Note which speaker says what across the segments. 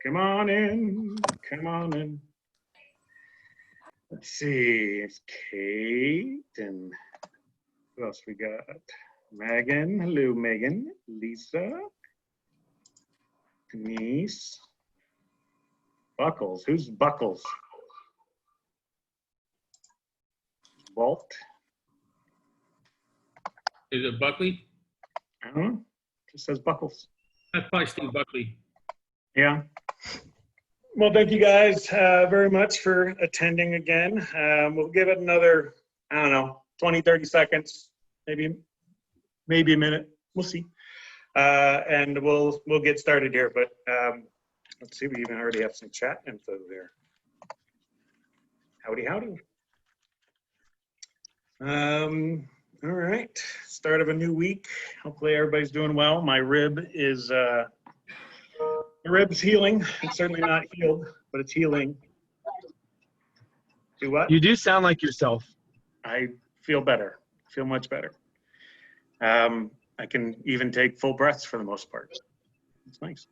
Speaker 1: Come on in. Come on in. Let's see. It's Kate and who else we got? Megan. Hello, Megan. Lisa. Denise. Buckles. Who's Buckles? Walt.
Speaker 2: Is it Buckley?
Speaker 1: I don't know. Just says Buckles.
Speaker 2: That's probably Steve Buckley.
Speaker 1: Yeah. Well, thank you guys very much for attending again. We'll give it another, I don't know, 20, 30 seconds, maybe a minute. We'll see. And we'll get started here. But let's see, we even already have some chat info there. Howdy, howdy. All right, start of a new week. Hopefully everybody's doing well. My rib is healing. It's certainly not healed, but it's healing. Do what?
Speaker 3: You do sound like yourself.
Speaker 1: I feel better. I feel much better. I can even take full breaths for the most part. It's nice.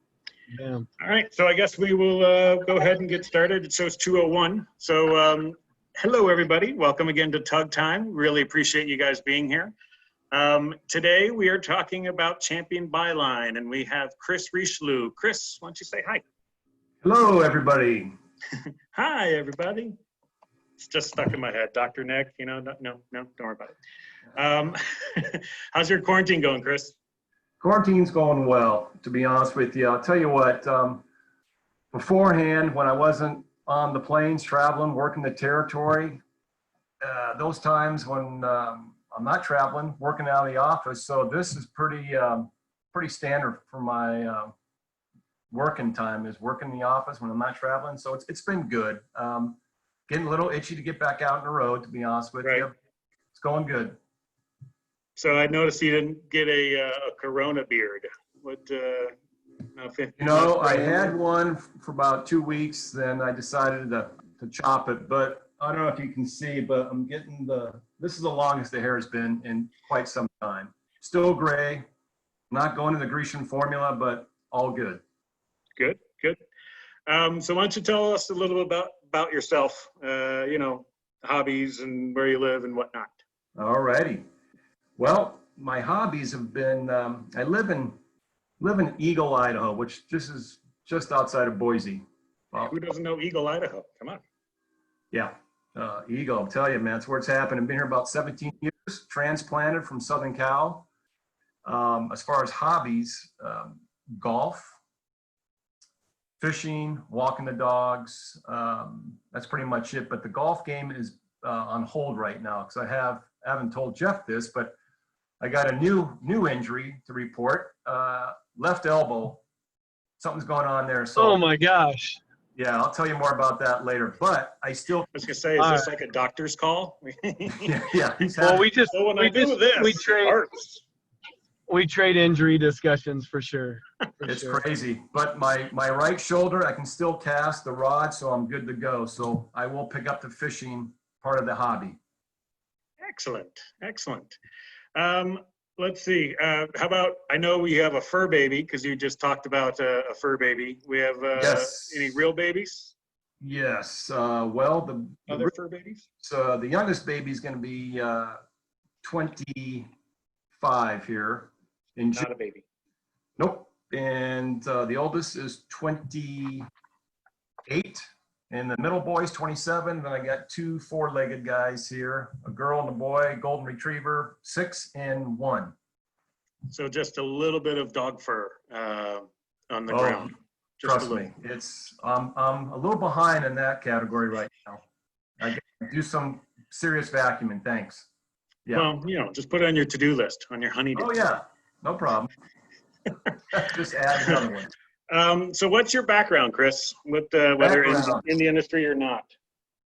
Speaker 3: Yeah.
Speaker 1: All right, so I guess we will go ahead and get started. It shows 2:01. So hello, everybody. Welcome again to Tug Time. Really appreciate you guys being here. Today we are talking about champion byline, and we have Chris Richelieu. Chris, why don't you say hi?
Speaker 4: Hello, everybody.
Speaker 1: Hi, everybody. It's just stuck in my head. Dr. Nick, you know, no, don't worry about it. How's your quarantine going, Chris?
Speaker 4: Quarantine's going well, to be honest with you. I'll tell you what, beforehand, when I wasn't on the planes, traveling, working the territory, those times when I'm not traveling, working out of the office, so this is pretty standard for my working time, is working in the office when I'm not traveling, so it's been good. Getting a little itchy to get back out on the road, to be honest with you. It's going good.
Speaker 1: So I noticed you didn't get a Corona beard. What?
Speaker 4: You know, I had one for about 2 weeks, then I decided to chop it, but I don't know if you can see, but I'm getting this is the longest the hair has been in quite some time. Still gray, not going to the Grecian formula, but all good.
Speaker 1: Good, good. So why don't you tell us a little bit about yourself, you know, hobbies and where you live and whatnot.
Speaker 4: All righty. Well, my hobbies have been, I live in Eagle, Idaho, which this is just outside of Boise. Well,
Speaker 1: who doesn't know Eagle, Idaho? Come on.
Speaker 4: Yeah, Eagle, I'll tell you, man, it's where it's happened. I've been here about 17 years, transplanted from Southern Cal. As far as hobbies, golf, fishing, walking the dogs, that's pretty much it. But the golf game is on hold right now because I haven't told Jeff this, but I got a new injury to report. Left elbow, something's going on there. So,
Speaker 3: oh my gosh.
Speaker 4: Yeah, I'll tell you more about that later. But I still.
Speaker 1: I was gonna say, is this like a doctor's call?
Speaker 4: Yeah.
Speaker 3: Well, we trade injury discussions for sure.
Speaker 4: It's crazy, but my right shoulder, I can still cast the rod, so I'm good to go. So I will pick up the fishing part of the hobby.
Speaker 1: Excellent, excellent. Let's see. How about, I know we have a fur baby because you just talked about a fur baby. We have
Speaker 4: yes.
Speaker 1: Any real babies?
Speaker 4: Yes. Well, the
Speaker 1: other fur babies.
Speaker 4: So the youngest baby is going to be 25 here in June.
Speaker 1: Not a baby.
Speaker 4: Nope. And the oldest is 28. And the middle boy is 27. Then I got two four-legged guys here, a girl and a boy, golden retriever, 6 and 1.
Speaker 1: So just a little bit of dog fur on the ground. Just
Speaker 4: trust me, I'm a little behind in that category right now. I got to do some serious vacuuming, thanks. Yeah.
Speaker 1: Well, you know, just put it on your to-do list, on your honey-do.
Speaker 4: Oh yeah, no problem. Just add another one.
Speaker 1: So what's your background, Chris, with whether in the industry or not?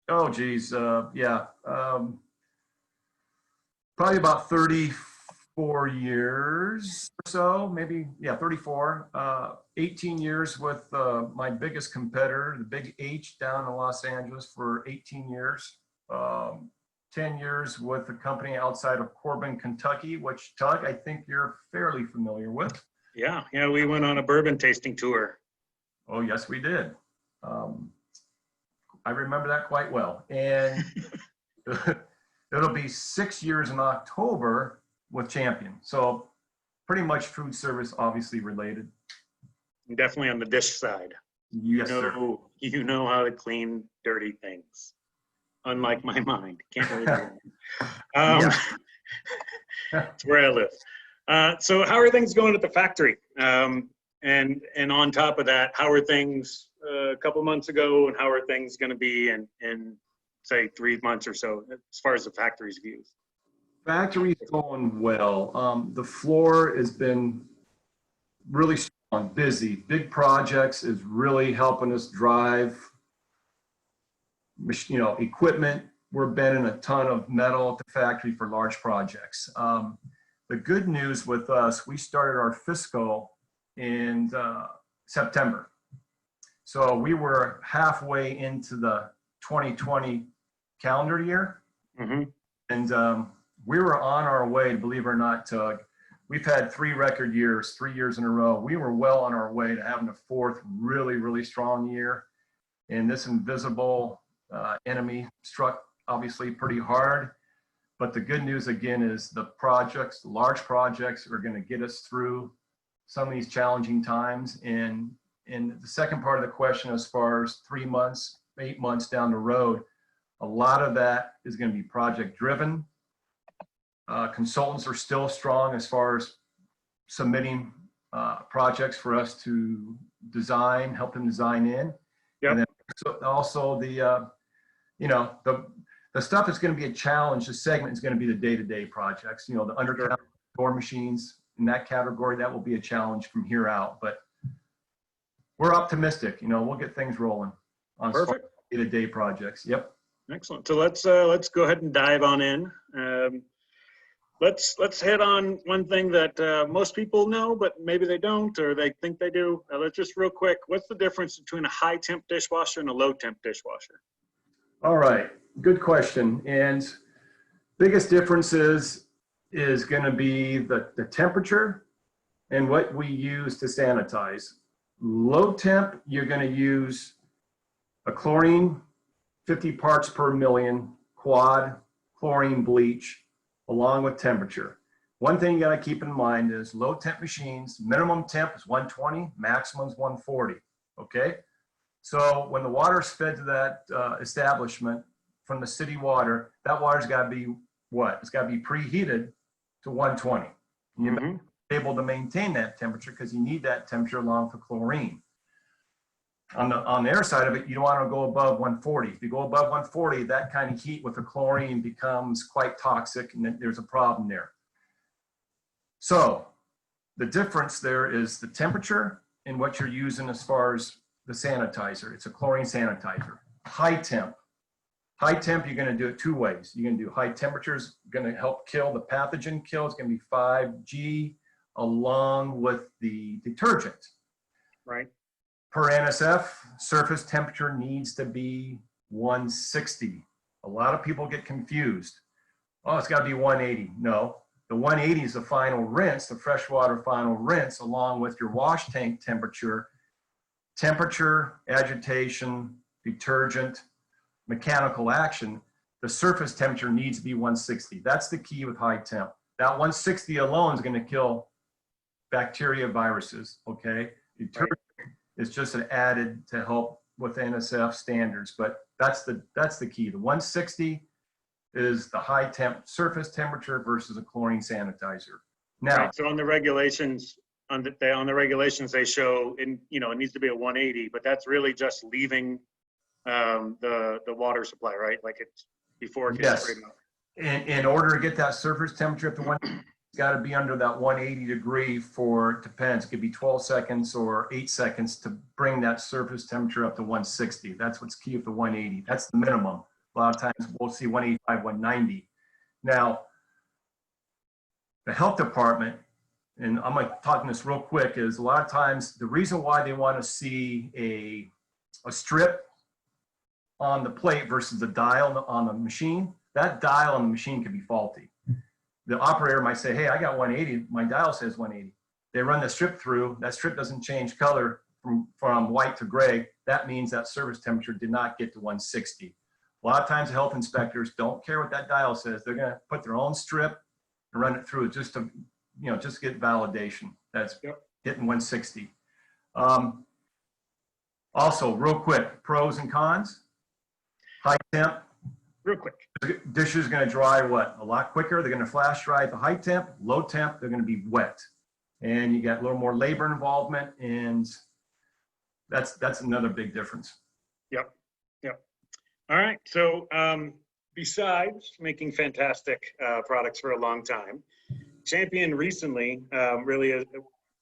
Speaker 4: Oh, geez. Yeah. Probably about 34 years or so, maybe. Yeah, 34. 18 years with my biggest competitor, the Big H down in Los Angeles for 18 years. 10 years with a company outside of Corbin, Kentucky, which, Tug, I think you're fairly familiar with.
Speaker 1: Yeah, we went on a bourbon tasting tour.
Speaker 4: Oh, yes, we did. I remember that quite well. And it'll be 6 years in October with Champion. So pretty much food service, obviously related.
Speaker 1: Definitely on the dish side.
Speaker 4: Yes, sir.
Speaker 1: You know how to clean dirty things. Unlike my mind. Can't really do that.
Speaker 4: Yeah.
Speaker 1: That's where I live. So how are things going at the factory? And on top of that, how are things a couple months ago, and how are things going to be in say 3 months or so as far as the factory's views?
Speaker 4: Factory's going well. The floor has been really strong, busy. Big projects is really helping us drive, equipment. We're bending a ton of metal at the factory for large projects. The good news with us, we started our fiscal in September. So we were halfway into the 2020 calendar year.
Speaker 1: Mm-hmm.
Speaker 4: And we were on our way, believe it or not, Tug. We've had 3 record years, 3 years in a row. We were well on our way to having a 4th really, really strong year. And this invisible enemy struck obviously pretty hard. But the good news again is the projects, large projects, are going to get us through some of these challenging times. And the second part of the question, as far as 3 months, 8 months down the road, a lot of that is going to be project driven. Consultants are still strong as far as submitting projects for us to design, help them design in.
Speaker 1: Yep.
Speaker 4: And then also the stuff that's going to be a challenge, the segment is going to be the day-to-day projects, the undercounter door machines in that category. That will be a challenge from here out, but we're optimistic. We'll get things rolling on day-to-day projects. Yep.
Speaker 1: Excellent. So let's go ahead and dive on in. Let's hit on one thing that most people know, but maybe they don't, or they think they do. Let's just real quick. What's the difference between a high temp dishwasher and a low temp dishwasher?
Speaker 4: All right. Good question. And biggest difference is going to be the temperature and what we use to sanitize. Low temp, you're going to use a chlorine 50 parts per million quad chlorine bleach along with temperature. One thing you got to keep in mind is low temp machines, minimum temp is 120, maximum is 140. Okay. So when the water is fed to that establishment from the city water, that water's got to be what? It's got to be preheated to 120. And you're
Speaker 1: Mm-hmm.
Speaker 4: able to maintain that temperature because you need that temperature along with chlorine. On the air side of it, you don't want to go above 140. If you go above 140, that kind of heat with the chlorine becomes quite toxic, and then there's a problem there. So the difference there is the temperature and what you're using as far as the sanitizer. It's a chlorine sanitizer. High temp, you're going to do it 2 ways. You're going to do high temperatures, going to help kill the pathogen kill. It's going to be 5G along with the detergent.
Speaker 1: Right.
Speaker 4: Per NSF, surface temperature needs to be 160. A lot of people get confused. Oh, it's got to be 180. No, the 180 is the final rinse, the freshwater final rinse, along with your wash tank temperature, agitation, detergent, mechanical action. The surface temperature needs to be 160. That's the key with high temp. That 160 alone is going to kill bacteria, viruses, okay? Detergent is just an added to help with NSF standards, but that's the key. The 160 is the high temp surface temperature versus a chlorine sanitizer. Now,
Speaker 1: Right. So on the regulations, the regulations they show, it needs to be a 180, but that's really just leaving the water supply, right? Like it's before it gets
Speaker 4: yes.
Speaker 1: sprayed out.
Speaker 4: In order to get that surface temperature up to 180, it's got to be under that 180 degree for, it depends, it could be 12 seconds or 8 seconds to bring that surface temperature up to 160. That's what's key with the 180. That's the minimum. A lot of times we'll see 185, 190. Now, the health department, and I'm going to talk this real quick, is a lot of times the reason why they want to see a strip on the plate versus the dial on the machine, that dial on the machine could be faulty. The operator might say, hey, I got 180, my dial says 180. They run the strip through, that strip doesn't change color from white to gray, that means that service temperature did not get to 160. A lot of times health inspectors don't care what that dial says. They're going to put their own strip and run it through just to, just get validation. That's hitting 160. Also, real quick, pros and cons. High temp.
Speaker 1: Real quick.
Speaker 4: Dishes are going to dry what? A lot quicker. They're going to flash dry at the high temp. Low temp, they're going to be wet. And you got a little more labor involvement, and that's another big difference.
Speaker 1: Yep. All right. So besides making fantastic products for a long time, Champion recently,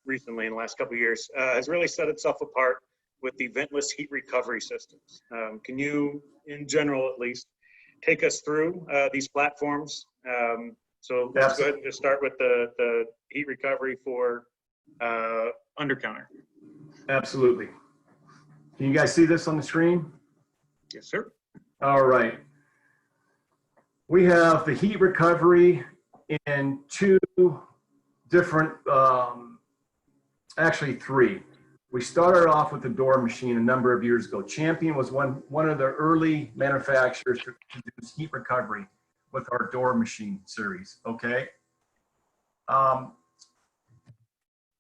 Speaker 1: recently in the last couple of years, has really set itself apart with the ventless heat recovery systems. Can you, in general at least, take us through these platforms? So let's go ahead and just start with the heat recovery for undercounter.
Speaker 4: Absolutely. Can you guys see this on the screen?
Speaker 1: Yes, sir.
Speaker 4: All right. We have the heat recovery in two different, actually three. We started off with the door machine a number of years ago. Champion was one of the early manufacturers to introduce heat recovery with our door machine series, okay?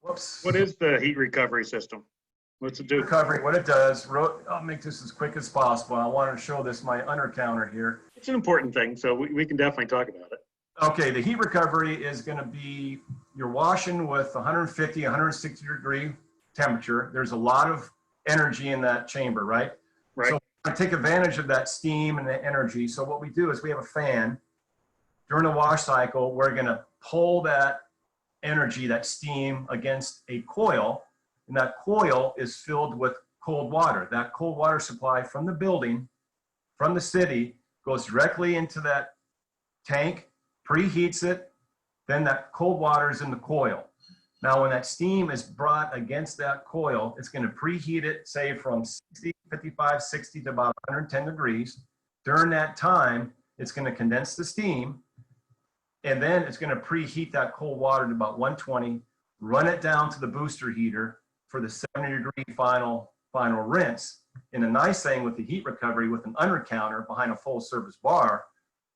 Speaker 4: Whoops.
Speaker 1: What is the heat recovery system? What's it do?
Speaker 4: Recovery, what it does, I'll make this as quick as possible. I want to show this, my under counter here.
Speaker 1: It's an important thing, so we can definitely talk about it.
Speaker 4: Okay, the heat recovery is going to be, you're washing with 150, 160 degree temperature. There's a lot of energy in that chamber, right?
Speaker 1: Right.
Speaker 4: So I take advantage of that steam and the energy. So what we do is we have a fan. During the wash cycle, we're going to pull that energy, that steam, against a coil, and that coil is filled with cold water. That cold water supply from the building, from the city, goes directly into that tank, preheats it, then that cold water is in the coil. Now, when that steam is brought against that coil, it's going to preheat it, say from 60, 55, 60 to about 110 degrees. During that time, it's going to condense the steam, and then it's going to preheat that cold water to about 120, run it down to the booster heater for the 70-degree final rinse. And the nice thing with the heat recovery with an under counter behind a full service bar,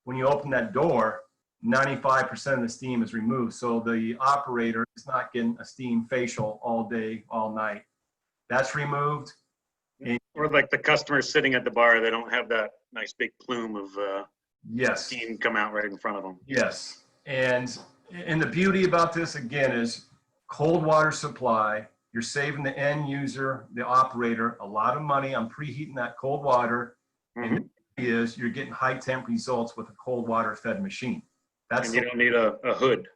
Speaker 4: when you open that door, 95% of the steam is removed. So the operator is not getting a steam facial all day, all night. That's removed.
Speaker 1: Or like the customer sitting at the bar, they don't have that nice big plume of
Speaker 4: Yes.
Speaker 1: steam come out right in front of them.
Speaker 4: Yes. And the beauty about this, again, is cold water supply. You're saving the end user, the operator, a lot of money on preheating that cold water.
Speaker 1: Mm-hmm.
Speaker 4: And the beauty is you're getting high temp results with a cold water fed machine.
Speaker 1: And you don't need a hood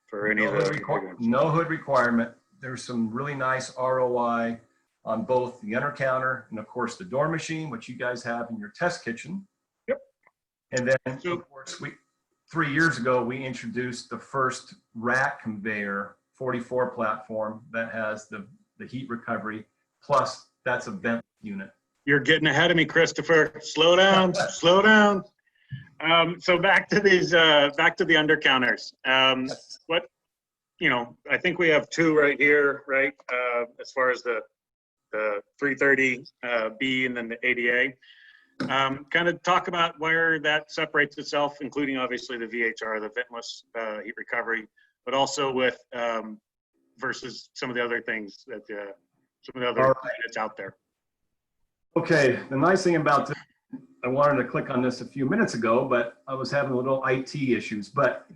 Speaker 1: for any of the
Speaker 4: no hood requirement. There's some really nice ROI on both the under counter and of course the door machine, which you guys have in your test kitchen.
Speaker 1: Yep.
Speaker 4: And then of course 3 years ago, we introduced the first rack conveyor 44 platform that has the heat recovery, plus that's a vent unit.
Speaker 1: You're getting ahead of me, Christopher. Slow down, slow down. So back to these, back to the under counters. What, I think we have two right here, right? As far as the 330B and then the ADA. Kind of talk about where that separates itself, including obviously the VHR, the ventless heat recovery, but also with versus some of the other things that some of the other units out there.
Speaker 4: Okay, the nice thing about this, I wanted to click on this a few minutes ago, but I was having a little IT issues. But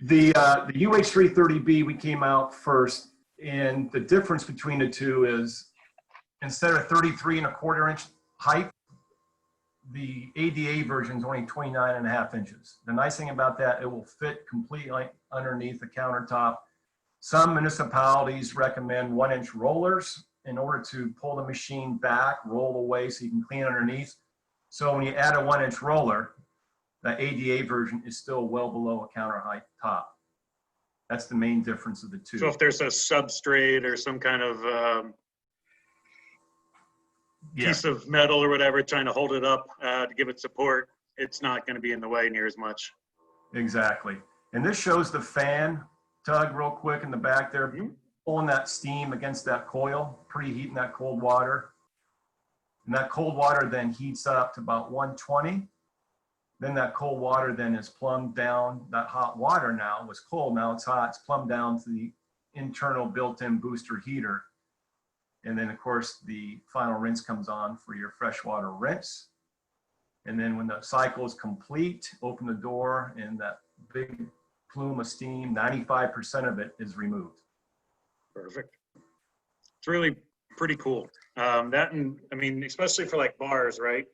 Speaker 4: the UH330B, we came out first, and the difference between the two is instead of 33.25 inch height, the ADA version is only 29.5 inches. The nice thing about that, it will fit completely underneath the countertop. Some municipalities recommend 1-inch rollers in order to pull the machine back, roll away so you can clean underneath. So when you add a 1-inch roller, the ADA version is still well below a counter height top. That's the main difference of the two.
Speaker 1: So if there's a substrate or some kind of piece of metal or whatever trying to hold it up to give it support, it's not going to be in the way near as much.
Speaker 4: Exactly. And this shows the fan, Tug, real quick in the back there. pulling that steam against that coil, preheating that cold water. And that cold water then heats up to about 120. Then that cold water then is plumbed down. That hot water now was cold, now it's hot. It's plumbed down to the internal built-in booster heater. And then of course the final rinse comes on for your freshwater rinse. And then when the cycle is complete, open the door and that big plume of steam, 95% of it is removed.
Speaker 1: Perfect. It's really pretty cool. That, and I mean, especially for like bars, right?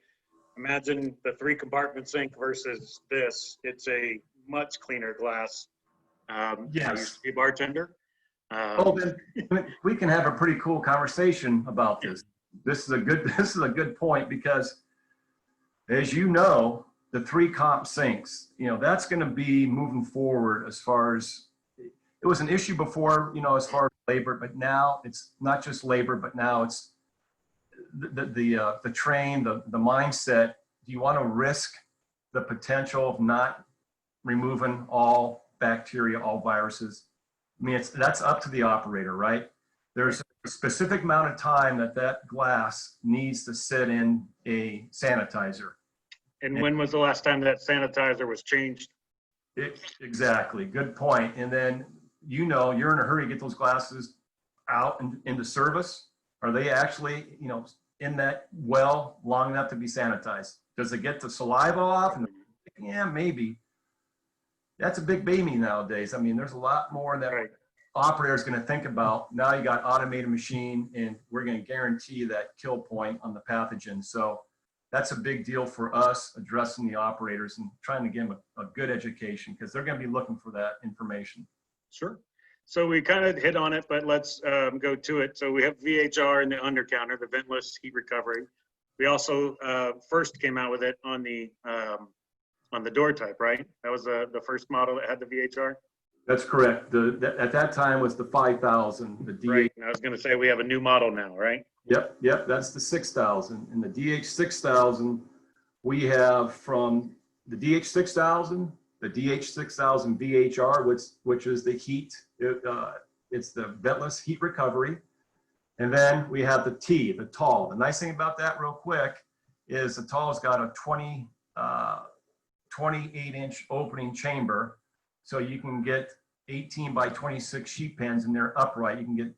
Speaker 1: Imagine the 3-compartment sink versus this. It's a much cleaner glass. I used to be a bartender.
Speaker 4: Oh, then we can have a pretty cool conversation about this. This is a good point, because as you know, the 3-comp sinks, you know, that's going to be moving forward. As far as it was an issue before, you know, as far as labor, but now it's not just labor, but now it's the train, the mindset. Do you want to risk the potential of not removing all bacteria, all viruses? I mean, that's up to the operator, right? There's a specific amount of time that glass needs to sit in a sanitizer.
Speaker 1: And when was the last time that sanitizer was changed?
Speaker 4: Exactly, good point. And then, you know, you're in a hurry to get those glasses out and into service. Are they actually, you know, in that well long enough to be sanitized? Does it get the saliva off? And yeah, maybe. That's a big baby nowadays. I mean, there's a lot more that operator's going to think about. Now you got automated machine, and we're going to guarantee that kill point on the pathogen. So that's a big deal for us, addressing the operators and trying to give them a good education, because they're going to be looking for that information.
Speaker 1: Sure. So we kind of hit on it, but let's go to it. So we have VHR in the undercounter, the ventless heat recovery. We also first came out with it on the door type, right? That was the first model that had the VHR.
Speaker 4: That's correct. At that time was the 5000, the DH.
Speaker 1: Right. And I was going to say we have a new model now, right?
Speaker 4: Yep. That's the 6000. And the DH6000, we have from the DH6000, the DH6000 VHR, which is the heat. It's the ventless heat recovery. And then we have the T, the tall. The nice thing about that, real quick, is the tall's got a 28-inch opening chamber. So you can get 18 by 26 sheet pans in there upright. You can get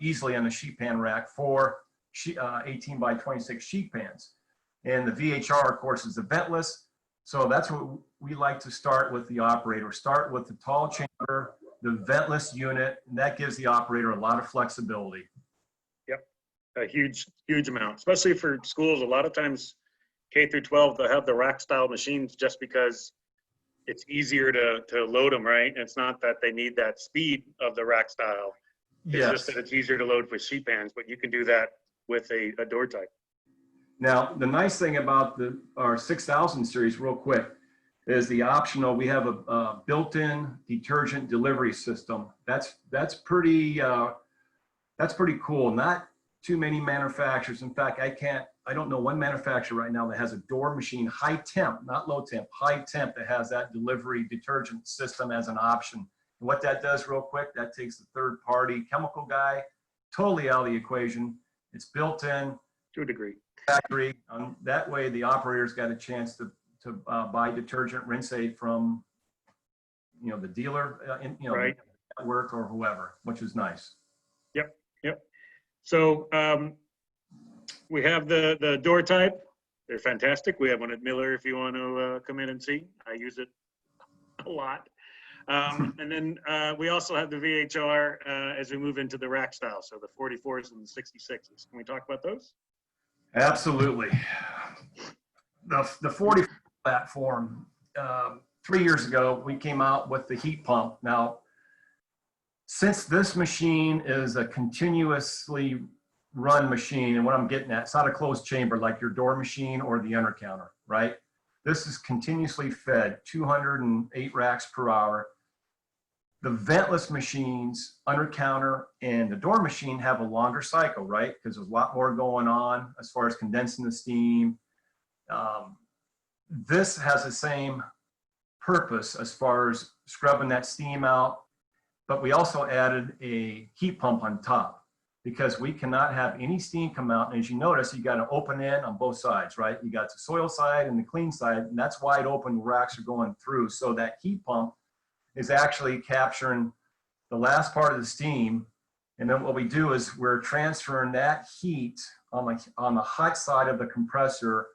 Speaker 4: easily on the sheet pan rack 4 18 by 26 sheet pans. And the VHR, of course, is the ventless. So that's what we like to start with the operator. Start with the tall chamber, the ventless unit, and that gives the operator a lot of flexibility.
Speaker 1: Yep, a huge amount, especially for schools. A lot of times, K through 12, they'll have the rack style machines just because it's easier to load them, right? And it's not that they need that speed of the rack style. It's just that it's easier to load with sheet pans, but you can do that with a door type.
Speaker 4: Now, the nice thing about our 6000 series, real quick, is the optional. We have a built-in detergent delivery system. That's pretty cool. Not too many manufacturers. In fact, I don't know one manufacturer right now that has a door machine, high temp, not low temp, high temp, that has that delivery detergent system as an option. And what that does, real quick, that takes the third-party chemical guy totally out of the equation. It's built in
Speaker 1: to a degree.
Speaker 4: Factory. That way, the operator's got a chance to buy detergent, rinse aid from, you know, the dealer,
Speaker 1: right,
Speaker 4: network or whoever, which is nice.
Speaker 1: Yep. So we have the door type. They're fantastic. We have one at Miller if you want to come in and see. I use it a lot. And then we also have the VHR as we move into the rack style. So the 44s and the 66s. Can we talk about those?
Speaker 4: Absolutely. The 40 platform, 3 years ago, we came out with the heat pump. Now, since this machine is a continuously run machine, and what I'm getting at, it's not a closed chamber like your door machine or the undercounter, right? This is continuously fed, 208 racks per hour. The ventless machines, undercounter, and the door machine have a longer cycle, right? Because there's a lot more going on as far as condensing the steam. This has the same purpose as far as scrubbing that steam out but we also added a heat pump on top because we cannot have any steam come out. And as you notice, you got an open end on both sides, right? You got the soil side and the clean side, and that's wide open. Racks are going through. So that heat pump is actually capturing the last part of the steam. And then what we do is we're transferring that heat on the hot side of the compressor.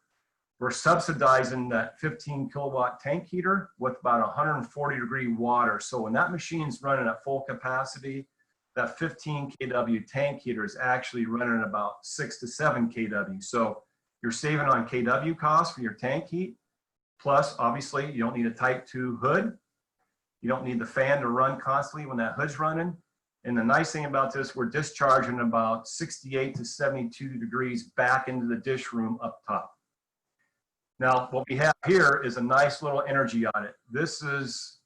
Speaker 4: We're subsidizing that 15 kilowatt tank heater with about 140 degree water. So when that machine's running at full capacity, that 15 kW tank heater is actually running about 6 to 7 kW. So you're saving on kW costs for your tank heat. Plus, obviously, you don't need a Type 2 hood. You don't need the fan to run constantly when that hood's running. And the nice thing about this, we're discharging about 68 to 72 degrees back into the dish room up top. Now, what we have here is a nice little energy audit. This is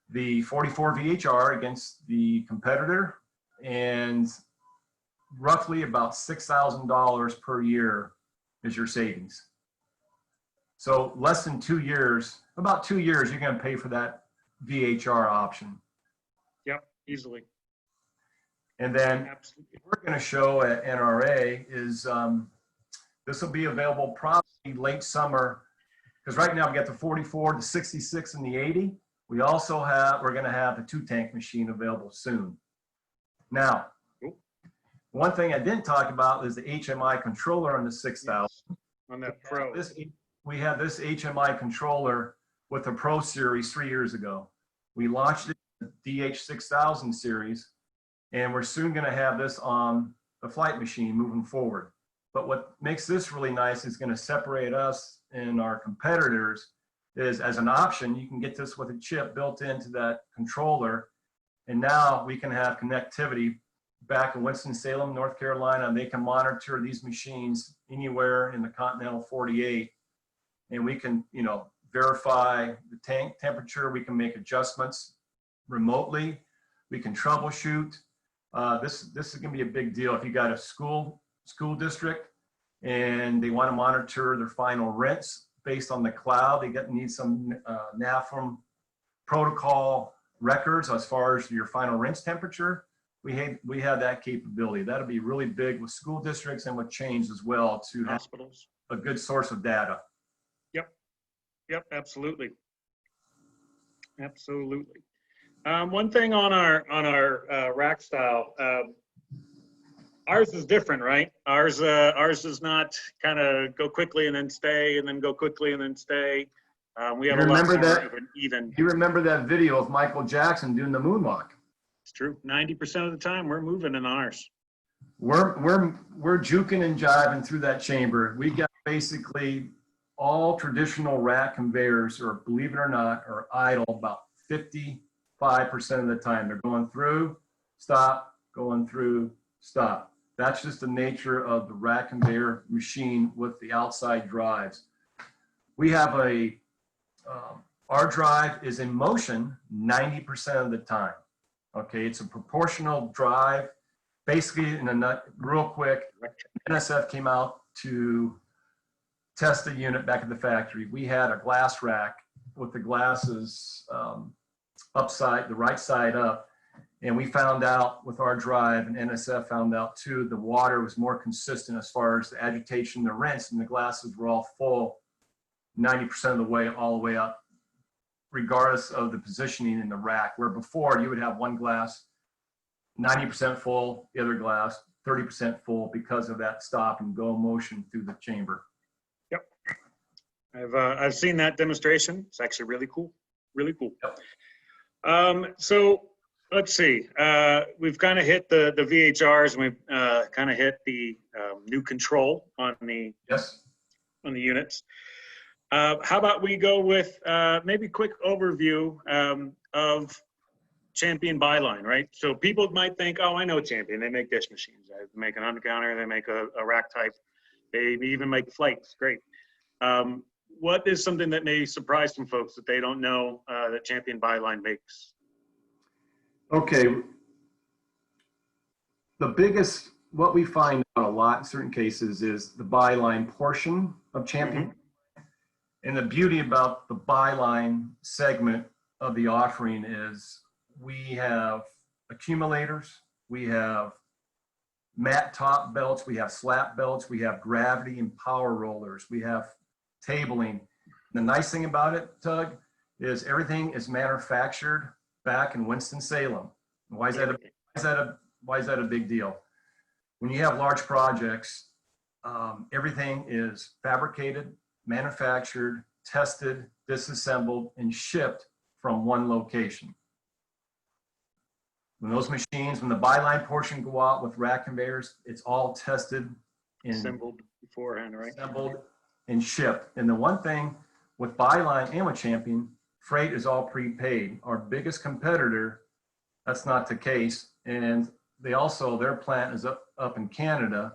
Speaker 4: the 44 VHR against the competitor, and roughly about $6,000 per year is your savings. So less than 2 years, about 2 years, you're going to pay for that VHR option.
Speaker 1: Yep, easily.
Speaker 4: And then
Speaker 1: Absolutely.
Speaker 4: what we're going to show at NRA is this will be available probably late summer, because right now we got the 44, the 66, and the 80. We also we're going to have the 2-tank machine available soon. Now, one thing I didn't talk about is the HMI controller on the 6000.
Speaker 1: On that Pro.
Speaker 4: We had this HMI controller with the Pro series 3 years ago. We launched it in the DH6000 series, and we're soon going to have this on the flight machine moving forward. But what makes this really nice is going to separate us and our competitors is, as an option, you can get this with a chip built into that controller. And now we can have connectivity back in Winston-Salem, North Carolina, and they can monitor these machines anywhere in the continental 48. And we can, verify the tank temperature. We can make adjustments remotely. We can troubleshoot. This is going to be a big deal if you got a school district and they want to monitor their final rinse based on the cloud. They need some NAFM protocol records as far as your final rinse temperature. We have that capability. That'll be really big with school districts and with chains as well to have
Speaker 1: Hospitals.
Speaker 4: a good source of data.
Speaker 1: Yep, absolutely. Absolutely. One thing on our rack style, ours is different, right? Ours does not kind of go quickly and then stay, and then go quickly and then stay. We have a lot more even.
Speaker 4: You remember that video of Michael Jackson doing the moonwalk?
Speaker 1: It's true. 90% of the time we're moving in ours.
Speaker 4: We're juking and jiving through that chamber. We got basically all traditional rack conveyors, or believe it or not, are idle about 55% of the time. They're going through, stop, going through, stop. That's just the nature of the rack conveyor machine with the outside drives. We have our drive is in motion 90% of the time. Okay, it's a proportional drive. Basically, real quick, NSF came out to test the unit back at the factory. We had a glass rack with the glasses upside, the right side up. And we found out with our drive, and NSF found out too, the water was more consistent as far as the agitation, the rinse, and the glasses were all full 90% of the way, all the way up, regardless of the positioning in the rack. Where before you would have one glass 90% full, the other glass 30% full because of that stop and go motion through the chamber.
Speaker 1: Yep. I've seen that demonstration. It's actually really cool. Really cool.
Speaker 4: Yep.
Speaker 1: So let's see. We've kind of hit the VHRs, and we've kind of hit the new control on the units. How about we go with maybe a quick overview of Champion Byline, right? So people might think, oh, I know Champion. They make dish machines. They make an undercounter. They make a rack type. They even make flights. Great. What is something that may surprise some folks that they don't know that Champion Byline makes?
Speaker 4: Okay. The biggest, what we find out a lot in certain cases is the byline portion of Champion. Mm-hmm. And the beauty about the byline segment of the offering is we have accumulators, we have mat top belts, we have slap belts, we have gravity and power rollers, we have tabling. The nice thing about it, Tug, is everything is manufactured back in Winston-Salem. Why is that a big deal? When you have large projects, everything is fabricated, manufactured, tested, disassembled, and shipped from one location. When those machines, when the byline portion go out with rack conveyors, it's all tested and
Speaker 1: Assembled beforehand, right?
Speaker 4: assembled and shipped. And the one thing with byline and with Champion, freight is all prepaid. Our biggest competitor, that's not the case. And they also, their plant is up in Canada.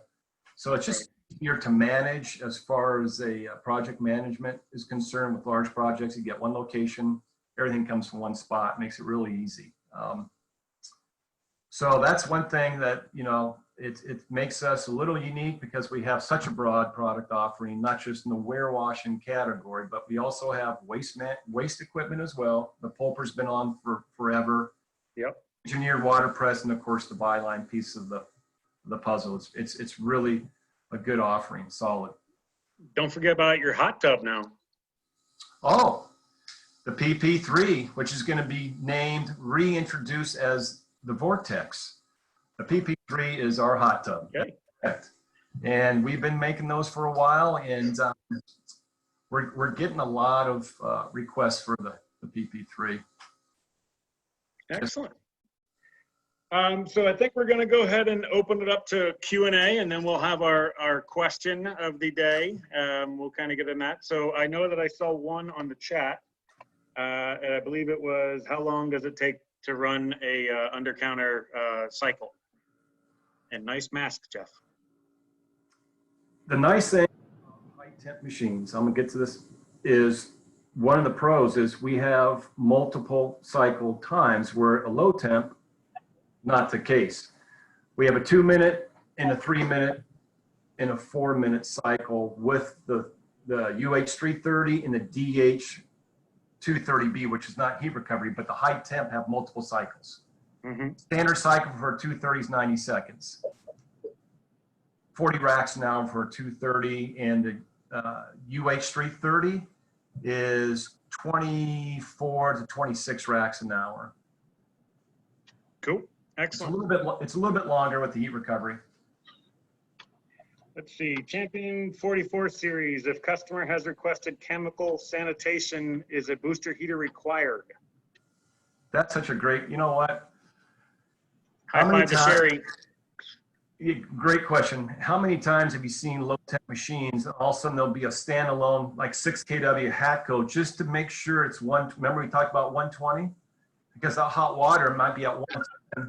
Speaker 4: So it's just easier to manage as far as a project management is concerned. With large projects, you get one location, everything comes from one spot, makes it really easy. So that's one thing that, you know, it makes us a little unique because we have such a broad product offering, not just in the warewashing category, but we also have waste equipment as well. The pulper's been on for forever.
Speaker 1: Yep.
Speaker 4: Engineered water press, and of course the byline piece of the puzzle. It's really a good offering, solid.
Speaker 1: Don't forget about your hot tub now.
Speaker 4: Oh, the PP3, which is going to be named, reintroduced as the Vortex. The PP3 is our hot tub.
Speaker 1: Okay.
Speaker 4: And we've been making those for a while, and we're getting a lot of requests for the PP3.
Speaker 1: Excellent. So I think we're going to go ahead and open it up to Q&A, and then we'll have our question of the day. We'll kind of get in that. So I know that I saw one on the chat, and I believe it was, how long does it take to run a under-counter cycle? And nice mask, Jeff.
Speaker 4: The nice thing about high temp machines, I'm gonna get to this, is one of the pros is we have multiple cycle times, where a low temp, not the case. We have a 2-minute and a 3-minute and a 4-minute cycle with the UH330 and the DH230B, which is not heat recovery, but the high temp have multiple cycles.
Speaker 1: Mm-hmm.
Speaker 4: Standard cycle for a 230 is 90 seconds. 40 racks now for a 230, and the UH330 is 24 to 26 racks an hour.
Speaker 1: Cool.
Speaker 4: It's a
Speaker 1: Excellent.
Speaker 4: little bit longer with the heat recovery.
Speaker 1: Let's see. Champion 44 series. If customer has requested chemical sanitation, is a booster heater required?
Speaker 4: That's such a great, you know what?
Speaker 1: High five to Sherry.
Speaker 4: Great question. How many times have you seen low temp machines, and all of a sudden there'll be a standalone like 6 kW hat code just to make sure it's one, remember we talked about 120? Because that hot water might be at 110,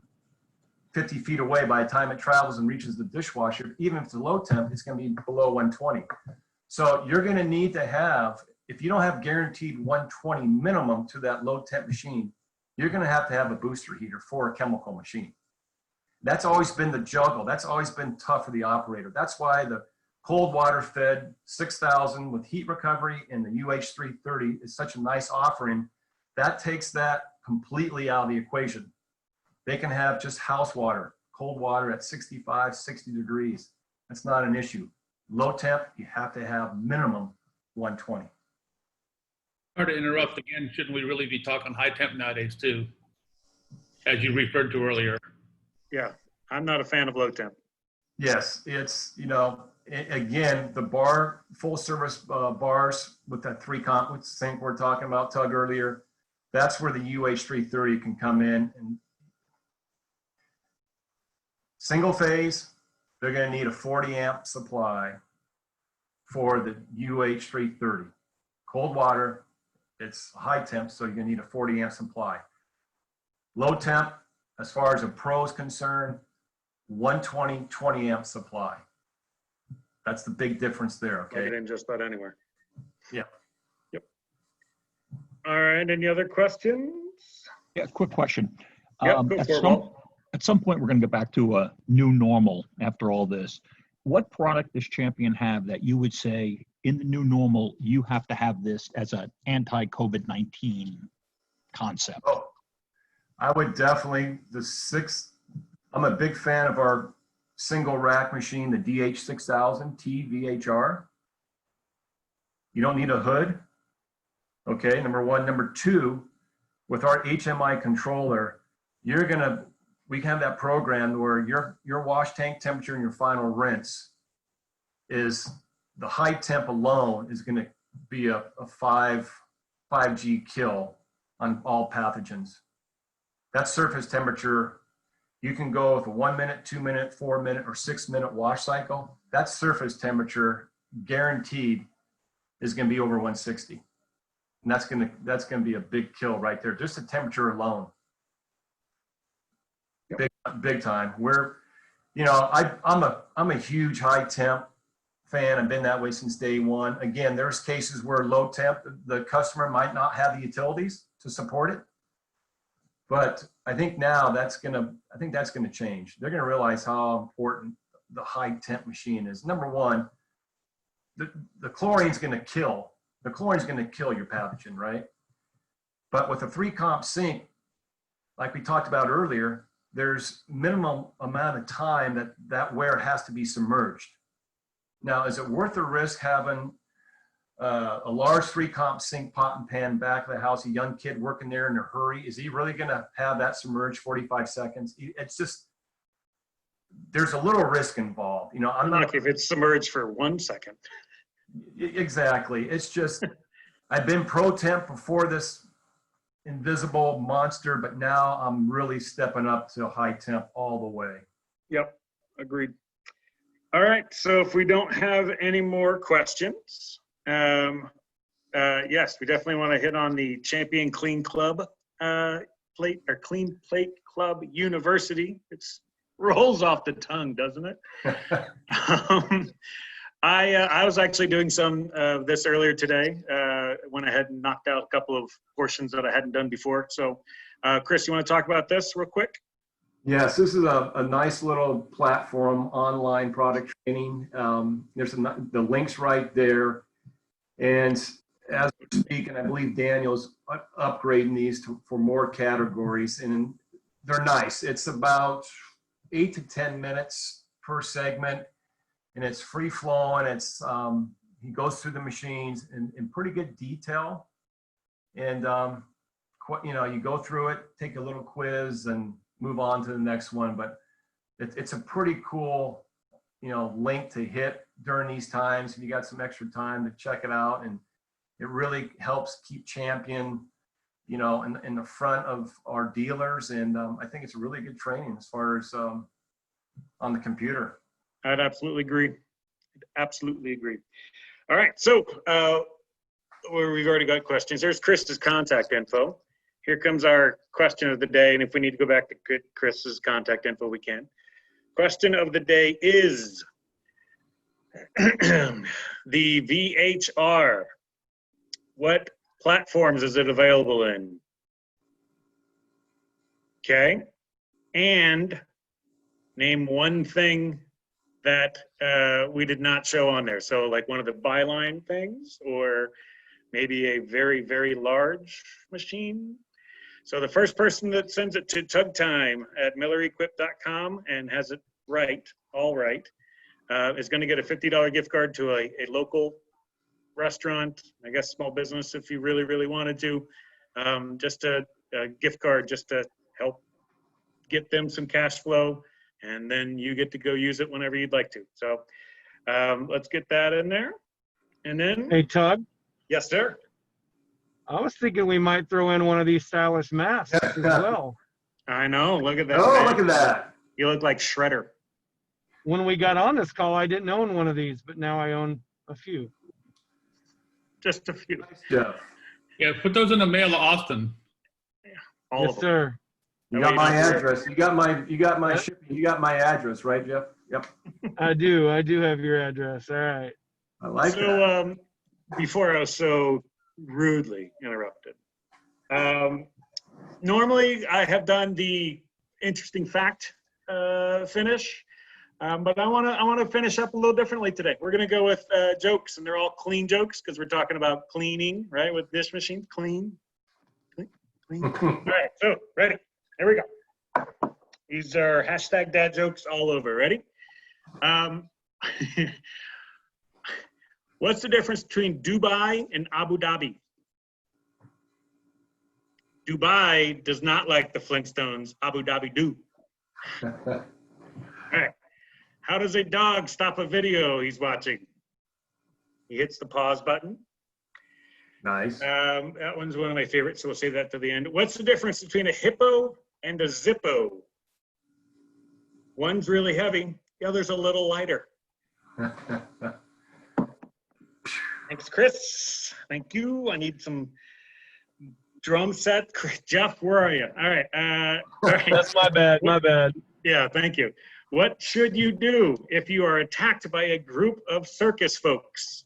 Speaker 4: 50 feet away by the time it travels and reaches the dishwasher. Even if it's a low temp, it's going to be below 120. So you're going to need to have, if you don't have guaranteed 120 minimum to that low temp machine, you're going to have a booster heater for a chemical machine. That's always been the juggle. That's always been tough for the operator. That's why the cold water fed 6,000 with heat recovery and the UH330 is such a nice offering. That takes that completely out of the equation. They can have just house water, cold water at 65, 60 degrees. That's not an issue. Low temp, you have to have minimum 120.
Speaker 2: Sorry to interrupt again. Shouldn't we really be talking high temp nowadays too? As you referred to earlier.
Speaker 1: Yeah, I'm not a fan of low temp.
Speaker 4: Yes, it's, you know, again, the bar, full service bars with that 3 comp sink we're talking about, Tug, earlier, that's where the UH330 can come in. And single phase, they're going to need a 40 amp supply for the UH330. Cold water, it's high temp, so you're going to need a 40 amp supply. Low temp, as far as a pro is concerned, 120, 20 amp supply. That's the big difference there,
Speaker 1: Plug it
Speaker 4: okay?
Speaker 1: in just about anywhere.
Speaker 4: Yeah.
Speaker 1: Yep. All right, any other questions?
Speaker 5: Yeah, quick question.
Speaker 1: Yep, go for it, Walt.
Speaker 5: At some point, we're going to go back to a new normal after all this. What product does Champion have that you would say in the new normal, you have to have this as an anti-COVID-19 concept?
Speaker 4: Oh, I would definitely, I'm a big fan of our single rack machine, the DH6000 TVHR. You don't need a hood. Okay, number one. Number two, with our HMI controller, we can have that programmed where your wash tank temperature and your final rinse is the high temp alone is going to be a 5G kill on all pathogens. That surface temperature, you can go with a 1 minute, 2 minute, 4 minute, or 6 minute wash cycle. That surface temperature guaranteed is going to be over 160. And that's going to be a big kill right there. Just the temperature alone. Big time. I'm a huge high temp fan. I've been that way since day one. Again, there's cases where low temp, the customer might not have the utilities to support it. But I think now that's gonna change. They're gonna realize how important the high temp machine is. Number one, the chlorine's gonna kill your pathogen, right? But with a 3-comp sink, like we talked about earlier, there's minimum amount of time that ware has to be submerged. Now, is it worth the risk having a large 3-comp sink, pot and pan back of the house, a young kid working there in a hurry? Is he really going to have that submerged 45 seconds? It's just, there's a little risk involved. I'm not.
Speaker 1: Like if it's submerged for 1 second.
Speaker 4: Exactly. It's just, I've been pro temp before this invisible monster, but now I'm really stepping up to high temp all the way.
Speaker 1: Yep, agreed. All right, so if we don't have any more questions, yes, we definitely want to hit on the Champion Clean Club Clean Plate Club University. It rolls off the tongue, doesn't it? I was actually doing some of this earlier today. Went ahead and knocked out a couple of portions that I hadn't done before. So, Chris, you want to talk about this real quick?
Speaker 4: Yes, this is a nice little platform, online product training. There's the links right there. And as we speak, and I believe Daniel's upgrading these for more categories, and they're nice. It's about 8 to 10 minutes per segment, and it's free flowing. It's he goes through the machines in pretty good detail, and you go through it, take a little quiz, and move on to the next one. But it's a pretty cool link to hit during these times if you got some extra time to check it out. And it really helps keep Champion in the front of our dealers. And I think it's a really good training as far as on the computer.
Speaker 1: I'd absolutely agree. Absolutely agree. All right, so we've already got questions. There's Chris's contact info. Here comes our question of the day, and if we need to go back to Chris's contact info, we can. Question of the day is the VHR. What platforms is it available in? Okay, and name one thing that we did not show on there. So like one of the byline things, or maybe a very, very large machine. So the first person that sends it to Tug Time at millerequip.com and has it all right, is going to get a $50 gift card to a local restaurant, I guess small business if you really, really wanted to. Just a gift card just to help get them some cash flow, and then you get to go use it whenever you'd like to. So let's get that in there. And then,
Speaker 3: Hey, Tug,
Speaker 1: yes, sir.
Speaker 3: I was thinking we might throw in one of these stylish masks as well.
Speaker 1: I know, look at that.
Speaker 4: Oh,
Speaker 1: man.
Speaker 4: look at that.
Speaker 1: You look like Shredder.
Speaker 3: When we got on this call, I didn't own one of these, but now I own a few.
Speaker 1: Just a few.
Speaker 4: Jeff,
Speaker 2: Yeah, put those in the mail to Austin.
Speaker 1: All
Speaker 3: Yes,
Speaker 1: of them.
Speaker 3: sir.
Speaker 4: you got my address. You got my shipping. You got my address, right, Jeff? Yep.
Speaker 3: I do have your address. All right.
Speaker 4: I like that.
Speaker 1: So before I was so rudely interrupted, normally I have done the interesting fact finish, but I want to finish up a little differently today. We're going to go with jokes, and they're all clean jokes because we're talking about cleaning, right? With dish machine, clean. All right, so ready? There we go. These are hashtag dad jokes all over. Ready? What's the difference between Dubai and Abu Dhabi? Dubai does not like the Flintstones. Abu Dhabi do. All right. How does a dog stop a video he's watching? He hits the pause button.
Speaker 4: Nice.
Speaker 1: That one's one of my favorites, so we'll save that to the end. What's the difference between a hippo and a Zippo? One's really heavy, the other's a little lighter. Thanks, Chris. Thank you. I need some drum set. Jeff, where are you? All right. All right.
Speaker 3: That's my bad. My bad.
Speaker 1: Yeah, thank you. What should you do if you are attacked by a group of circus folks?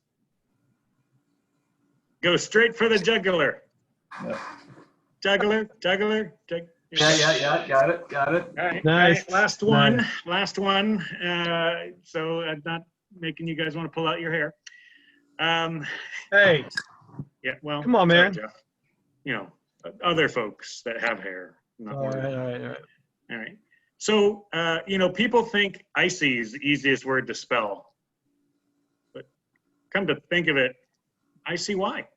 Speaker 1: Go straight for the jugular.
Speaker 4: Yeah.
Speaker 1: Jugular.
Speaker 4: Yeah. Got it.
Speaker 1: All right.
Speaker 3: Nice.
Speaker 1: All right, last one.
Speaker 3: Nice.
Speaker 1: Last one. So I'm not making you guys want to pull out your hair.
Speaker 3: Hey,
Speaker 1: Yeah, well.
Speaker 3: Come on,
Speaker 1: sorry,
Speaker 3: man.
Speaker 1: Jeff. You know, other folks that have hair. Not
Speaker 3: all
Speaker 1: worried.
Speaker 3: right.
Speaker 1: All right. So, people think icy is the easiest word to spell. But come to think of it, I see why.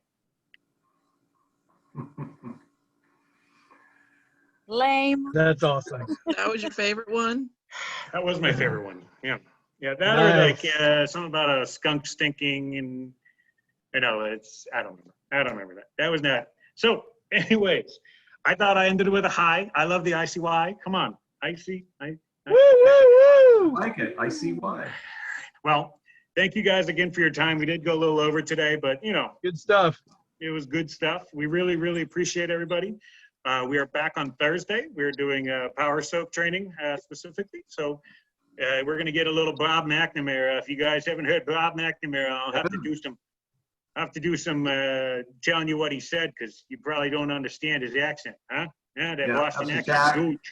Speaker 6: Lame.
Speaker 3: That's awesome.
Speaker 7: That was your favorite one?
Speaker 1: That was my favorite one. Yeah. Yeah, that or like
Speaker 3: Nice.
Speaker 1: something about a skunk stinking and, I don't remember that. That was not. So anyways, I thought I ended with a high. I love the ICY. Come on. Icy.
Speaker 3: Woo, woo, woo.
Speaker 4: Like it. I see why.
Speaker 1: Well, thank you guys again for your time. We did go a little over today, but
Speaker 3: Good stuff.
Speaker 1: it was good stuff. We really, really appreciate everybody. We are back on Thursday. We're doing power soak training specifically. So we're going to get a little Bob McNamara. If you guys haven't heard Bob McNamara, I'll have to do some telling you what he said, because you probably don't understand his accent, huh? Yeah, that
Speaker 4: Yeah,
Speaker 1: Boston
Speaker 4: that's
Speaker 1: accent.
Speaker 4: some
Speaker 1: Huge.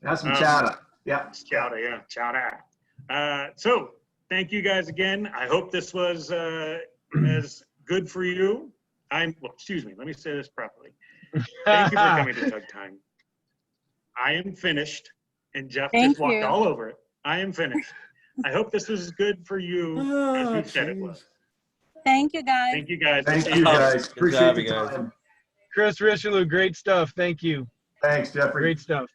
Speaker 4: That's some chata. Yeah.
Speaker 1: Chowder, yeah, chowder. So thank you guys again. I hope this was as good for you. Excuse me, let me say this properly. Thank you for coming to Tug Time. I am finished, and Jeff
Speaker 6: Thank
Speaker 1: just walked
Speaker 6: you.
Speaker 1: all over it. I am finished. I hope this was as good for you as you said it was.
Speaker 6: Thank you, guys.
Speaker 1: Thank you guys.
Speaker 4: Thank you, guys.
Speaker 8: Good
Speaker 4: Appreciate
Speaker 8: job,
Speaker 4: the
Speaker 8: you guys.
Speaker 4: time.
Speaker 3: Chris Richelieu, great stuff. Thank you.
Speaker 4: Thanks, Jeffrey.
Speaker 3: Great stuff.